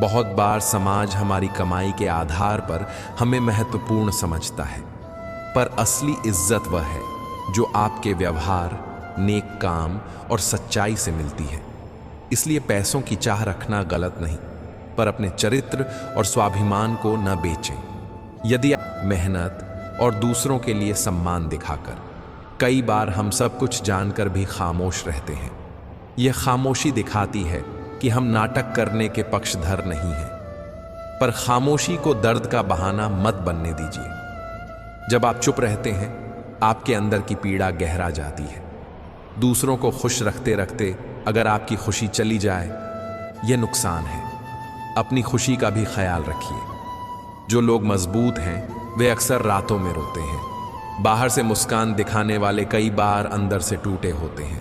बहुत बार समाज हमारी कमाई के आधार पर हमें महत्वपूर्ण समझता है, पर असली इज्जत वह है जो आपके व्यवहार, नेक काम और सच्चाई से मिलती है। इसलिए पैसों की चाह रखना गलत नहीं, पर अपने चरित्र और स्वाभिमान को न बेचें। यदि आप मेहनत और दूसरों के लिए सम्मान दिखाकर, कई बार हम सब कुछ जानकर भी खामोश रहते हैं। यह खामोशी दिखाती है कि हम नाटक करने के पक्षधर नहीं हैं, पर खामोशी को दर्द का बहाना मत बनने दीजिए। जब आप चुप रहते हैं, आपके अंदर की पीड़ा गहरा जाती है। दूसरों को खुश रखते रखते अगर आपकी खुशी चली जाए, यह नुकसान है। अपनी खुशी का भी ख्याल रखिए। जो लोग मजबूत हैं वे अक्सर रातों में रोते हैं। बाहर से मुस्कान दिखाने वाले कई बार अंदर से टूटे होते हैं।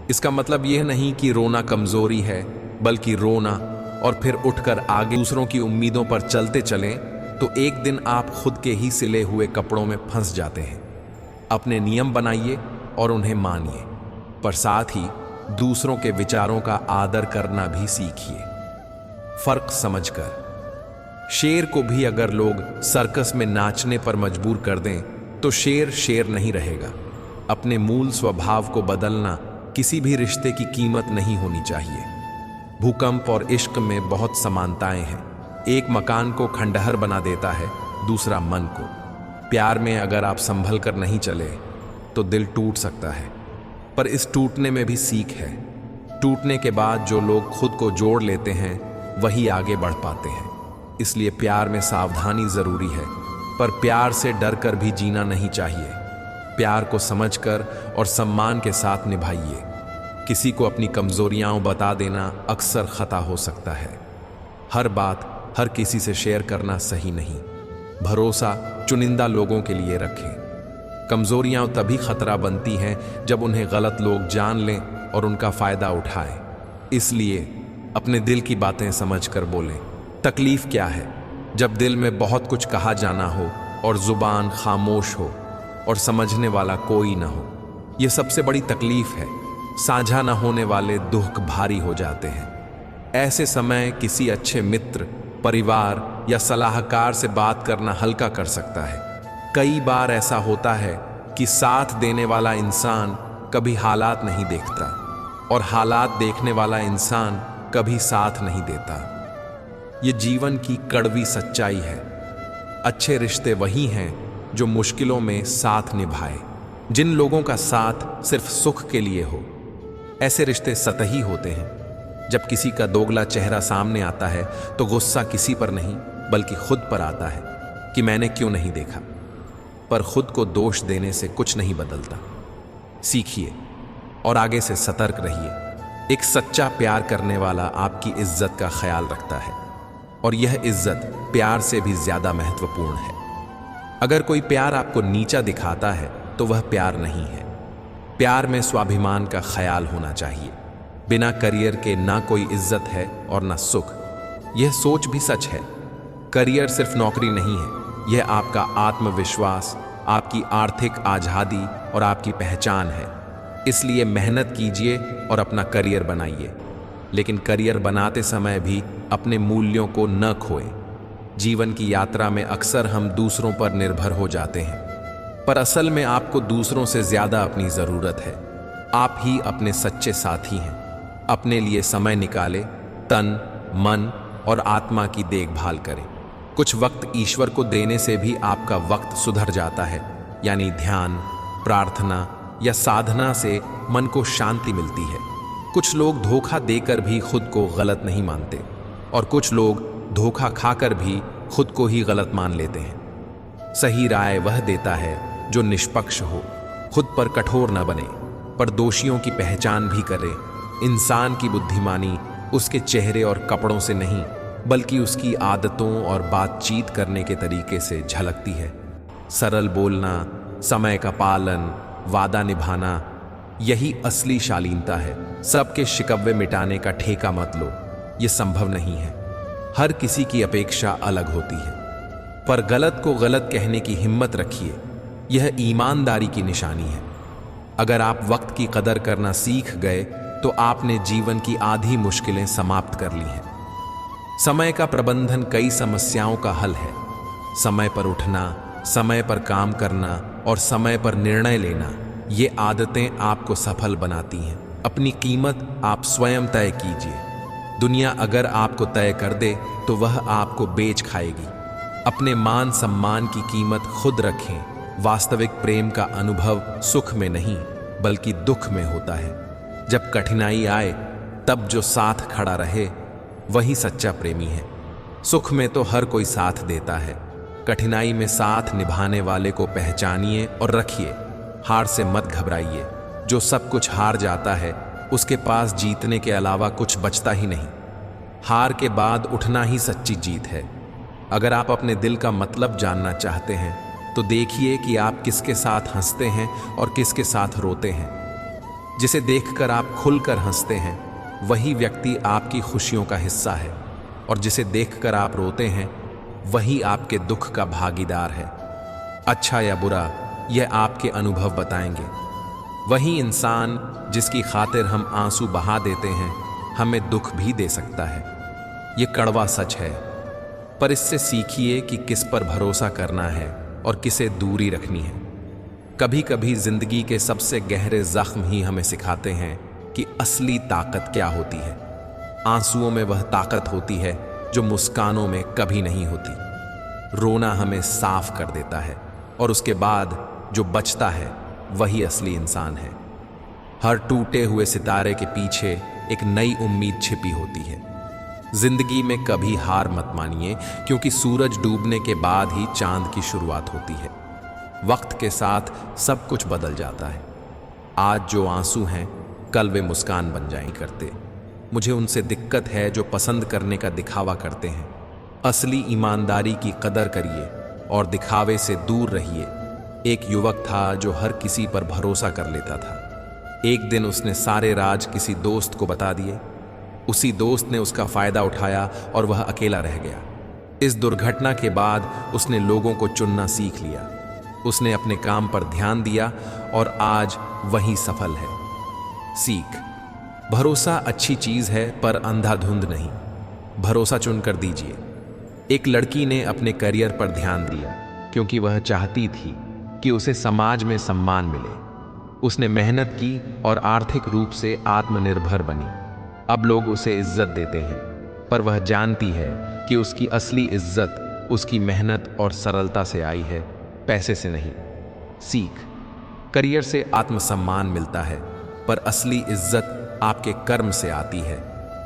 इसका मतलब यह नहीं कि रोना कमजोरी है, बल्कि रोना और फिर उठकर आगे दूसरों की उम्मीदों पर चलते चलें तो एक दिन आप खुद के ही सिले हुए कपड़ों में फंस जाते हैं। अपने नियम बनाइए और उन्हें मानिए, पर साथ ही दूसरों के विचारों का आदर करना भी सीखिए। फर्क समझकर, शेर को भी अगर लोग सर्कस में नाचने पर मजबूर कर दें तो शेर शेर नहीं रहेगा। अपने मूल स्वभाव को बदलना किसी भी रिश्ते की कीमत नहीं होनी चाहिए। भूकंप और इश्क में बहुत समानताएं हैं। एक मकान को खंडहर बना देता है, दूसरा मन को। प्यार में अगर आप संभल कर नहीं चले तो दिल टूट सकता है, पर इस टूटने में भी सीख है। टूटने के बाद जो लोग खुद को जोड़ लेते हैं वही आगे बढ़ पाते हैं। इसलिए प्यार में सावधानी जरूरी है, पर प्यार से डर कर भी जीना नहीं चाहिए। प्यार को समझकर और सम्मान के साथ निभाइए। किसी को अपनी कमजोरियां बता देना अक्सर खता हो सकता है। हर बात हर किसी से शेयर करना सही नहीं। भरोसा चुनिंदा लोगों के लिए रखें। कमजोरियां तभी खतरा बनती हैं जब उन्हें गलत लोग जान लें और उनका फायदा उठाएं। इसलिए अपने दिल की बातें समझकर बोलें। तकलीफ क्या है जब दिल में बहुत कुछ कहा जाना हो और जुबान खामोश हो और समझने वाला कोई ना हो। यह सबसे बड़ी तकलीफ है। साझा न होने वाले दुख भारी हो जाते हैं। ऐसे समय किसी अच्छे मित्र, परिवार या सलाहकार से बात करना हल्का कर सकता है। कई बार ऐसा होता है कि साथ देने वाला इंसान कभी हालात नहीं देखता और हालात देखने वाला इंसान कभी साथ नहीं देता। ये जीवन की कड़वी सच्चाई है। अच्छे रिश्ते वही हैं जो मुश्किलों में साथ निभाए। जिन लोगों का साथ सिर्फ सुख के लिए हो, ऐसे रिश्ते सतही होते हैं। जब किसी का दोगला चेहरा सामने आता है तो गुस्सा किसी पर नहीं बल्कि खुद पर आता है कि मैंने क्यों नहीं देखा। पर खुद को दोष देने से कुछ नहीं बदलता। सीखिए और आगे से सतर्क रहिए। एक सच्चा प्यार करने वाला आपकी इज्जत का ख्याल रखता है और यह इज्जत प्यार से भी ज्यादा महत्वपूर्ण है। अगर कोई प्यार आपको नीचा दिखाता है तो वह प्यार नहीं है। प्यार में स्वाभिमान का ख्याल होना चाहिए। बिना करियर के ना कोई इज्जत है और ना सुख। यह सोच भी सच है। करियर सिर्फ नौकरी नहीं है, यह आपका आत्मविश्वास, आपकी आर्थिक आज़ादी और आपकी पहचान है। इसलिए मेहनत कीजिए और अपना करियर बनाइए, लेकिन करियर बनाते समय भी अपने मूल्यों को न खोएं। जीवन की यात्रा में अक्सर हम दूसरों पर निर्भर हो जाते हैं, पर असल में आपको दूसरों से ज्यादा अपनी जरूरत है। आप ही अपने सच्चे साथी हैं। अपने लिए समय निकालें, तन, मन और आत्मा की देखभाल करें। कुछ वक्त ईश्वर को देने से भी आपका वक्त सुधर जाता है, यानी ध्यान, प्रार्थना या साधना से मन को शांति मिलती है। कुछ लोग धोखा देकर भी खुद को गलत नहीं मानते और कुछ लोग धोखा खाकर भी खुद को ही गलत मान लेते हैं। सही राय वह देता है जो निष्पक्ष हो, खुद पर कठोर न बने, पर दोषियों की पहचान भी करे। इंसान की बुद्धिमानी उसके चेहरे और कपड़ों से नहीं, बल्कि उसकी आदतों और बातचीत करने के तरीके से झलकती है। सरल बोलना, समय का पालन, वादा निभाना, यही असली शालीनता है। सबके शिकवे मिटाने का ठेका मत लो, ये संभव नहीं है। हर किसी की अपेक्षा अलग होती है। पर गलत को गलत कहने की हिम्मत रखिए, यह ईमानदारी की निशानी है। अगर आप वक्त की कदर करना सीख गए तो आपने जीवन की आधी मुश्किलें समाप्त कर ली हैं। समय का प्रबंधन कई समस्याओं का हल है। समय पर उठना, समय पर काम करना और समय पर निर्णय लेना, ये आदतें आपको सफल बनाती हैं। अपनी कीमत आप स्वयं तय कीजिए। दुनिया अगर आपको तय कर दे तो वह आपको बेच खाएगी। अपने मान सम्मान की कीमत खुद रखें। वास्तविक प्रेम का अनुभव सुख में नहीं बल्कि दुख में होता है। जब कठिनाई आए तब जो साथ खड़ा रहे वही सच्चा प्रेमी है। सुख में तो हर कोई साथ देता है, कठिनाई में साथ निभाने वाले को पहचानिए और रखिए। हार से मत घबराइए। जो सब कुछ हार जाता है उसके पास जीतने के अलावा कुछ बचता ही नहीं। हार के बाद उठना ही सच्ची जीत है। अगर आप अपने दिल का मतलब जानना चाहते हैं तो देखिए कि आप किसके साथ हंसते हैं और किसके साथ रोते हैं। जिसे देखकर आप खुलकर हंसते हैं वही व्यक्ति आपकी खुशियों का हिस्सा है, और जिसे देखकर आप रोते हैं वही आपके दुख का भागीदार है। अच्छा या बुरा यह आपके अनुभव बताएंगे। वही इंसान जिसकी खातिर हम आंसू बहा देते हैं हमें दुख भी दे सकता है। ये कड़वा सच है, पर इससे सीखिए कि किस पर भरोसा करना है और किसे दूरी रखनी है। कभी कभी जिंदगी के सबसे गहरे जख्म ही हमें सिखाते हैं कि असली ताकत क्या होती है। आंसुओं में वह ताकत होती है जो मुस्कानों में कभी नहीं होती। रोना हमें साफ कर देता है और उसके बाद जो बचता है वही असली इंसान है। हर टूटे हुए सितारे के पीछे एक नई उम्मीद छिपी होती है। जिंदगी में कभी हार मत मानिए, क्योंकि सूरज डूबने के बाद ही चांद की शुरुआत होती है। वक्त के साथ सब कुछ बदल जाता है। आज जो आंसू हैं कल वे मुस्कान बन जाएं करते। मुझे उनसे दिक्कत है जो पसंद करने का दिखावा करते हैं। असली ईमानदारी की कदर करिए और दिखावे से दूर रहिए। एक युवक था जो हर किसी पर भरोसा कर लेता था। एक दिन उसने सारे राज किसी दोस्त को बता दिए। उसी दोस्त ने उसका फायदा उठाया और वह अकेला रह गया। इस दुर्घटना के बाद उसने लोगों को चुनना सीख लिया। उसने अपने काम पर ध्यान दिया और आज वही सफल है। सीख: भरोसा अच्छी चीज है पर अंधाधुंध नहीं। भरोसा चुनकर दीजिए। एक लड़की ने अपने करियर पर ध्यान दिया क्योंकि वह चाहती थी कि उसे समाज में सम्मान मिले। उसने मेहनत की और आर्थिक रूप से आत्मनिर्भर बनी। अब लोग उसे इज्जत देते हैं, पर वह जानती है कि उसकी असली इज्जत उसकी मेहनत और सरलता से आई है, पैसे से नहीं। सीख: करियर से आत्मसम्मान मिलता है, पर असली इज्जत आपके कर्म से आती है।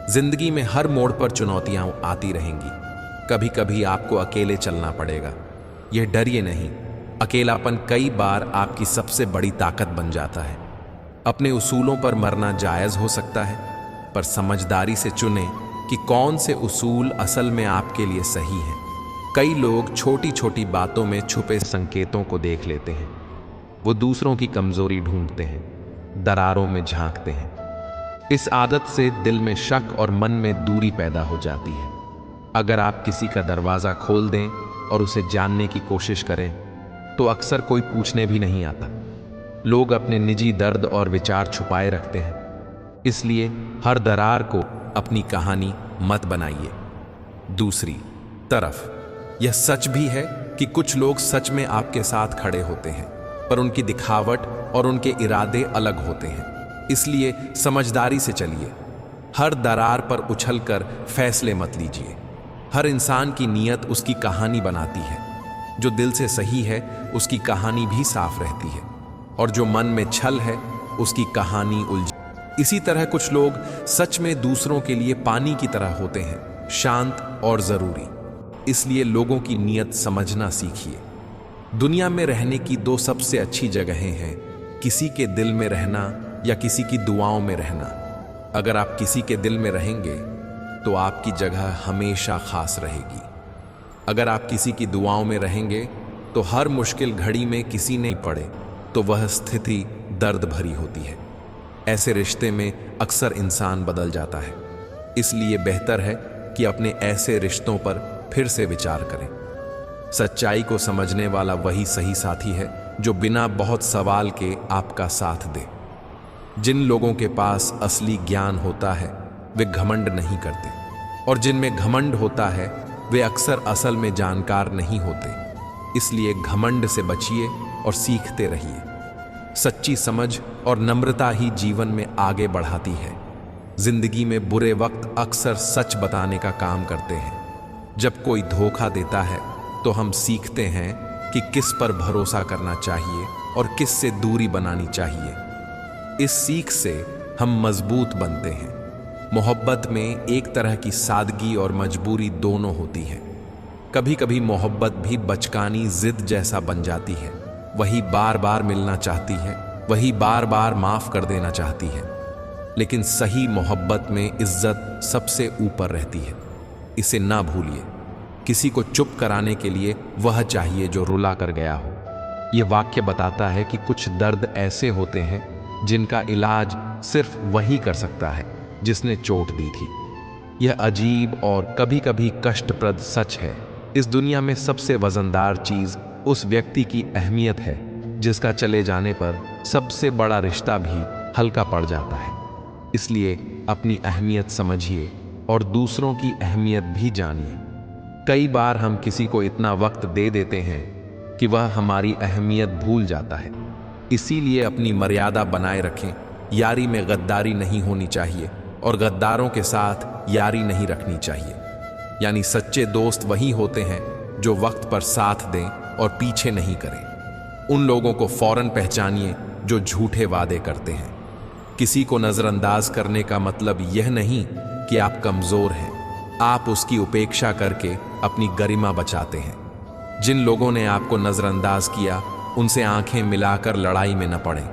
जिंदगी में हर मोड़ पर चुनौतियां आती रहेंगी। कभी कभी आपको अकेले चलना पड़ेगा। यह डरिए नहीं। अकेलापन कई बार आपकी सबसे बड़ी ताकत बन जाता है। अपने उसूलों पर मरना जायज हो सकता है, पर समझदारी से चुनें कि कौन से उसूल असल में आपके लिए सही हैं। कई लोग छोटी छोटी बातों में छुपे संकेतों को देख लेते हैं। वो दूसरों की कमजोरी ढूंढते हैं, दरारों में झांकते हैं। इस आदत से दिल में शक और मन में दूरी पैदा हो जाती है। अगर आप किसी का दरवाज़ा खोल दें और उसे जानने की कोशिश करें तो अक्सर कोई पूछने भी नहीं आता। लोग अपने निजी दर्द और विचार छुपाए रखते हैं, इसलिए हर दरार को अपनी कहानी मत बनाइए। दूसरी तरफ यह सच भी है कि कुछ लोग सच में आपके साथ खड़े होते हैं, पर उनकी दिखावट और उनके इरादे अलग होते हैं। इसलिए समझदारी से चलिए। हर दरार पर उछलकर फैसले मत लीजिए। हर इंसान की नीयत उसकी कहानी बनाती है। जो दिल से सही है उसकी कहानी भी साफ रहती है, और जो मन में छल है उसकी कहानी उलझी। इसी तरह कुछ लोग सच में दूसरों के लिए पानी की तरह होते हैं, शांत और जरूरी। इसलिए लोगों की नीयत समझना सीखिए। दुनिया में रहने की दो सबसे अच्छी जगहें हैं, किसी के दिल में रहना या किसी की दुआओं में रहना। अगर आप किसी के दिल में रहेंगे तो आपकी जगह हमेशा खास रहेगी। अगर आप किसी की दुआओं में रहेंगे तो हर मुश्किल घड़ी में किसी ने पड़े तो वह स्थिति दर्द भरी होती है। ऐसे रिश्ते में अक्सर इंसान बदल जाता है। इसलिए बेहतर है कि अपने ऐसे रिश्तों पर फिर से विचार करें। सच्चाई को समझने वाला वही सही साथी है जो बिना बहुत सवाल के आपका साथ दे। जिन लोगों के पास असली ज्ञान होता है वे घमंड नहीं करते, और जिनमें घमंड होता है वे अक्सर असल में जानकार नहीं होते। इसलिए घमंड से बचिए और सीखते रहिए। सच्ची समझ और नम्रता ही जीवन में आगे बढ़ाती है। जिंदगी में बुरे वक्त अक्सर सच बताने का काम करते हैं। जब कोई धोखा देता है तो हम सीखते हैं कि किस पर भरोसा करना चाहिए और किस से दूरी बनानी चाहिए। इस सीख से हम मजबूत बनते हैं। मोहब्बत में एक तरह की सादगी और मजबूरी दोनों होती है। कभी कभी मोहब्बत भी बचकानी जिद जैसा बन जाती है। वही बार बार मिलना चाहती है, वही बार बार माफ कर देना चाहती है। लेकिन सही मोहब्बत में इज्जत सबसे ऊपर रहती है। इसे ना भूलिए। किसी को चुप कराने के लिए वह चाहिए जो रुला कर गया हो। यह वाक्य बताता है कि कुछ दर्द ऐसे होते हैं जिनका इलाज सिर्फ वही कर सकता है जिसने चोट दी थी। यह अजीब और कभी कभी कष्टप्रद सच है। इस दुनिया में सबसे वजनदार चीज उस व्यक्ति की अहमियत है जिसका चले जाने पर सबसे बड़ा रिश्ता भी हल्का पड़ जाता है। इसलिए अपनी अहमियत समझिए और दूसरों की अहमियत भी जानिए। कई बार हम किसी को इतना वक्त दे देते हैं कि वह हमारी अहमियत भूल जाता है। इसीलिए अपनी मर्यादा बनाए रखें। यारी में गद्दारी नहीं होनी चाहिए और गद्दारों के साथ यारी नहीं रखनी चाहिए। यानी सच्चे दोस्त वही होते हैं जो वक्त पर साथ दें और पीछे नहीं करें। उन लोगों को फौरन पहचानिए जो झूठे वादे करते हैं। किसी को नजरअंदाज करने का मतलब यह नहीं कि आप कमजोर हैं। आप उसकी उपेक्षा करके अपनी गरिमा बचाते हैं। जिन लोगों ने आपको नजरअंदाज किया उनसे आंखें मिलाकर लड़ाई में न पड़ें।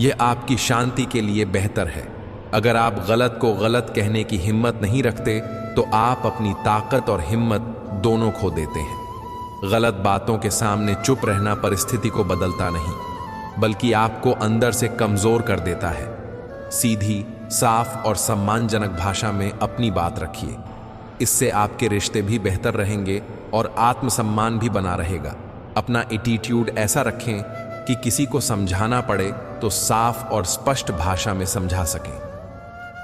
यह आपकी शांति के लिए बेहतर है। अगर आप गलत को गलत कहने की हिम्मत नहीं रखते तो आप अपनी ताकत और हिम्मत दोनों खो देते हैं। गलत बातों के सामने चुप रहना परिस्थिति को बदलता नहीं, बल्कि आपको अंदर से कमजोर कर देता है। सीधी, साफ और सम्मानजनक भाषा में अपनी बात रखिए। इससे आपके रिश्ते भी बेहतर रहेंगे और आत्मसम्मान भी बना रहेगा। अपना एटीट्यूड ऐसा रखें कि किसी को समझाना पड़े तो साफ और स्पष्ट भाषा में समझा सकें।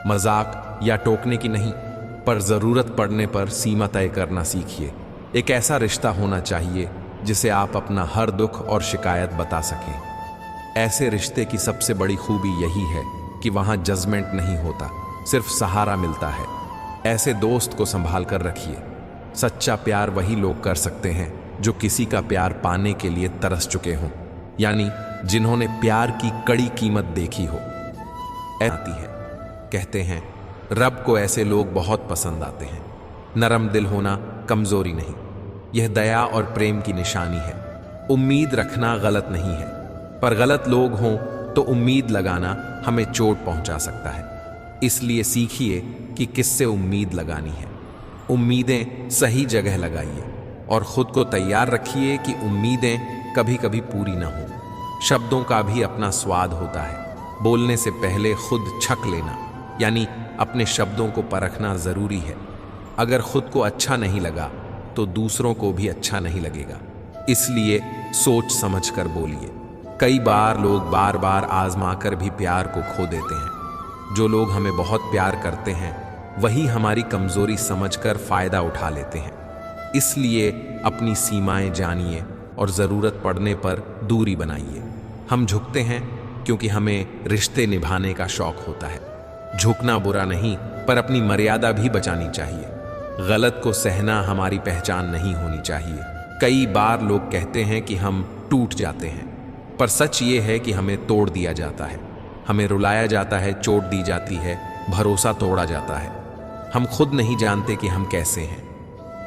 मजाक या टोकने की नहीं, पर जरूरत पड़ने पर सीमा तय करना सीखिए। एक ऐसा रिश्ता होना चाहिए जिसे आप अपना हर दुख और शिकायत बता सकें। ऐसे रिश्ते की सबसे बड़ी खूबी यही है कि वहां जजमेंट नहीं होता, सिर्फ सहारा मिलता है। ऐसे दोस्त को संभाल कर रखिए। सच्चा प्यार वही लोग कर सकते हैं जो किसी का प्यार पाने के लिए तरस चुके हों, यानी जिन्होंने प्यार की कड़ी कीमत देखी हो। आती है, कहते हैं रब को ऐसे लोग बहुत पसंद आते हैं। नरम दिल होना कमजोरी नहीं, यह दया और प्रेम की निशानी है। उम्मीद रखना गलत नहीं है, पर गलत लोग हों तो उम्मीद लगाना हमें चोट पहुंचा सकता है। इसलिए सीखिए कि किससे उम्मीद लगानी है। उम्मीदें सही जगह लगाइए और खुद को तैयार रखिए कि उम्मीदें कभी कभी पूरी ना हो। शब्दों का भी अपना स्वाद होता है। बोलने से पहले खुद छक लेना, यानी अपने शब्दों को परखना जरूरी है। अगर खुद को अच्छा नहीं लगा तो दूसरों को भी अच्छा नहीं लगेगा। इसलिए सोच समझ कर बोलिए। कई बार लोग बार बार आजमा कर भी प्यार को खो देते हैं। जो लोग हमें बहुत प्यार करते हैं वही हमारी कमजोरी समझकर फायदा उठा लेते हैं। इसलिए अपनी सीमाएं जानिए और जरूरत पड़ने पर दूरी बनाइए। हम झुकते हैं क्योंकि हमें रिश्ते निभाने का शौक होता है। झुकना बुरा नहीं, पर अपनी मर्यादा भी बचानी चाहिए। गलत को सहना हमारी पहचान नहीं होनी चाहिए। कई बार लोग कहते हैं कि हम टूट जाते हैं, पर सच ये है कि हमें तोड़ दिया जाता है। हमें रुलाया जाता है, चोट दी जाती है, भरोसा तोड़ा जाता है। हम खुद नहीं जानते कि हम कैसे हैं,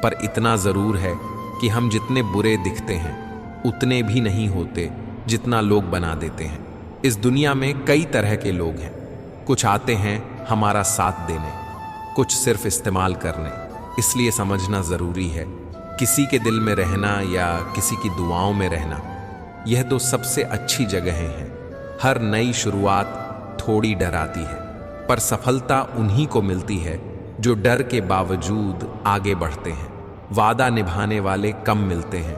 पर इतना जरूर है कि हम जितने बुरे दिखते हैं उतने भी नहीं होते जितना लोग बना देते हैं। इस दुनिया में कई तरह के लोग हैं। कुछ आते हैं हमारा साथ देने, कुछ सिर्फ इस्तेमाल करने। इसलिए समझना जरूरी है, किसी के दिल में रहना या किसी की दुआओं में रहना, यह दो सबसे अच्छी जगहें हैं। हर नई शुरुआत थोड़ी डराती है, पर सफलता उन्हीं को मिलती है जो डर के बावजूद आगे बढ़ते हैं। वादा निभाने वाले कम मिलते हैं,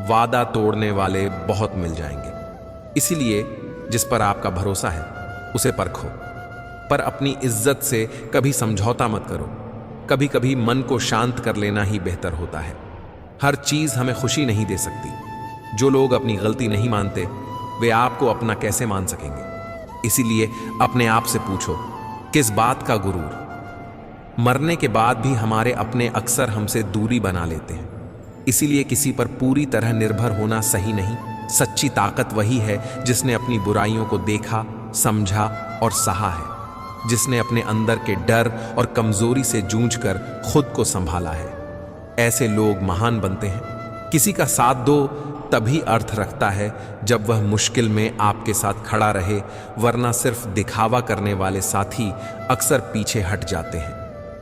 वादा तोड़ने वाले बहुत मिल जाएंगे। इसीलिए जिस पर आपका भरोसा है उसे परखो, पर अपनी इज्जत से कभी समझौता मत करो। कभी कभी मन को शांत कर लेना ही बेहतर होता है। हर चीज हमें खुशी नहीं दे सकती। जो लोग अपनी गलती नहीं मानते वे आपको अपना कैसे मान सकेंगे? इसीलिए अपने आप से पूछो, किस बात का गुरूर? मरने के बाद भी हमारे अपने अक्सर हमसे दूरी बना लेते हैं। इसीलिए किसी पर पूरी तरह निर्भर होना सही नहीं। सच्ची ताकत वही है जिसने अपनी बुराइयों को देखा, समझा और सहा है, जिसने अपने अंदर के डर और कमजोरी से जूझकर खुद को संभाला है। ऐसे लोग महान बनते हैं। किसी का साथ दो तभी अर्थ रखता है जब वह मुश्किल में आपके साथ खड़ा रहे, वरना सिर्फ दिखावा करने वाले साथी अक्सर पीछे हट जाते हैं।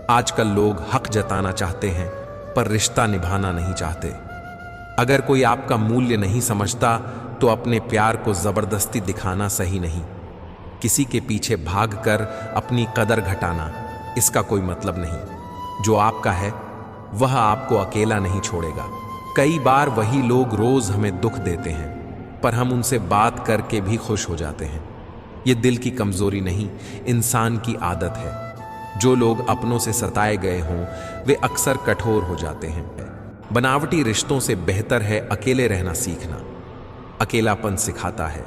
आजकल लोग हक जताना चाहते हैं पर रिश्ता निभाना नहीं चाहते। अगर कोई आपका मूल्य नहीं समझता तो अपने प्यार को जबरदस्ती दिखाना सही नहीं। किसी के पीछे भागकर अपनी कदर घटाना, इसका कोई मतलब नहीं। जो आपका है वह आपको अकेला नहीं छोड़ेगा। कई बार वही लोग रोज हमें दुख देते हैं पर हम उनसे बात करके भी खुश हो जाते हैं। ये दिल की कमजोरी नहीं, इंसान की आदत है। जो लोग अपनों से सताए गए हों वे अक्सर कठोर हो जाते हैं। बनावटी रिश्तों से बेहतर है अकेले रहना सीखना। अकेलापन सिखाता है।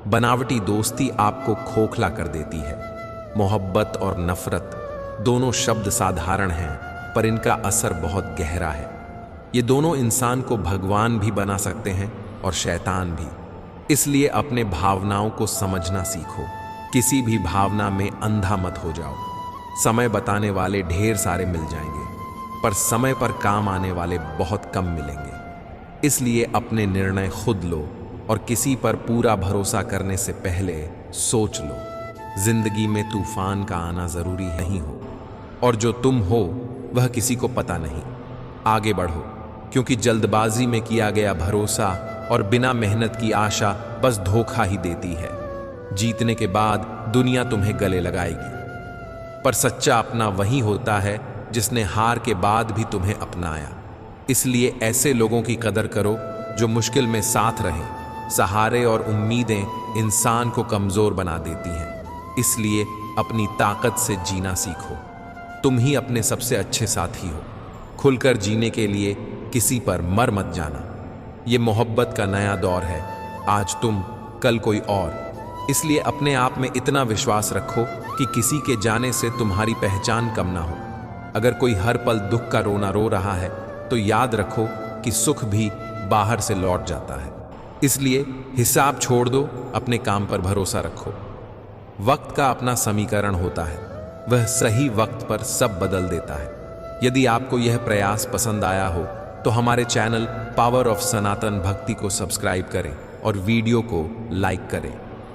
बनावटी दोस्ती आपको खोखला कर देती है। मोहब्बत और नफरत दोनों शब्द साधारण हैं पर इनका असर बहुत गहरा है। ये दोनों इंसान को भगवान भी बना सकते हैं और शैतान भी। इसलिए अपने भावनाओं को समझना सीखो। किसी भी भावना में अंधा मत हो जाओ। समय बताने वाले ढेर सारे मिल जाएंगे पर समय पर काम आने वाले बहुत कम मिलेंगे। इसलिए अपने निर्णय खुद लो और किसी पर पूरा भरोसा करने से पहले सोच लो। जिंदगी में तूफान का आना जरूरी नहीं हो और जो तुम हो वह किसी को पता नहीं। आगे बढ़ो, क्योंकि जल्दबाजी में किया गया भरोसा और बिना मेहनत की आशा बस धोखा ही देती है। जीतने के बाद दुनिया तुम्हें गले लगाएगी पर सच्चा अपना वही होता है जिसने हार के बाद भी तुम्हें अपनाया। इसलिए ऐसे लोगों की कदर करो जो मुश्किल में साथ रहें। सहारे और उम्मीदें इंसान को कमजोर बना देती हैं। इसलिए अपनी ताकत से जीना सीखो। तुम ही अपने सबसे अच्छे साथी हो। खुलकर जीने के लिए किसी पर मर मत जाना। ये मोहब्बत का नया दौर है। आज तुम, कल कोई और। इसलिए अपने आप में इतना विश्वास रखो कि किसी के जाने से तुम्हारी पहचान कम ना हो। अगर कोई हर पल दुख का रोना रो रहा है तो याद रखो कि सुख भी बाहर से लौट जाता है। इसलिए हिसाब छोड़ दो, अपने काम पर भरोसा रखो। वक्त का अपना समीकरण होता है, वह सही वक्त पर सब बदल देता है। यदि आपको यह प्रयास पसंद आया हो तो हमारे चैनल पावर ऑफ सनातन भक्ति को सब्सक्राइब करें और वीडियो को लाइक करें।